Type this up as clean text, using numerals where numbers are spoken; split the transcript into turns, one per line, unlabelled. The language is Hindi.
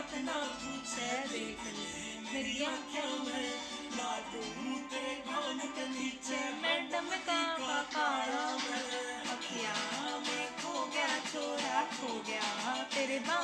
बात ना पूछे देख ले मेरी आँखों में ना दूँ तेरे कान के नीचे मैडम का काला मैं अखियाँ में खो गया छोरा खो गया तेरे बाल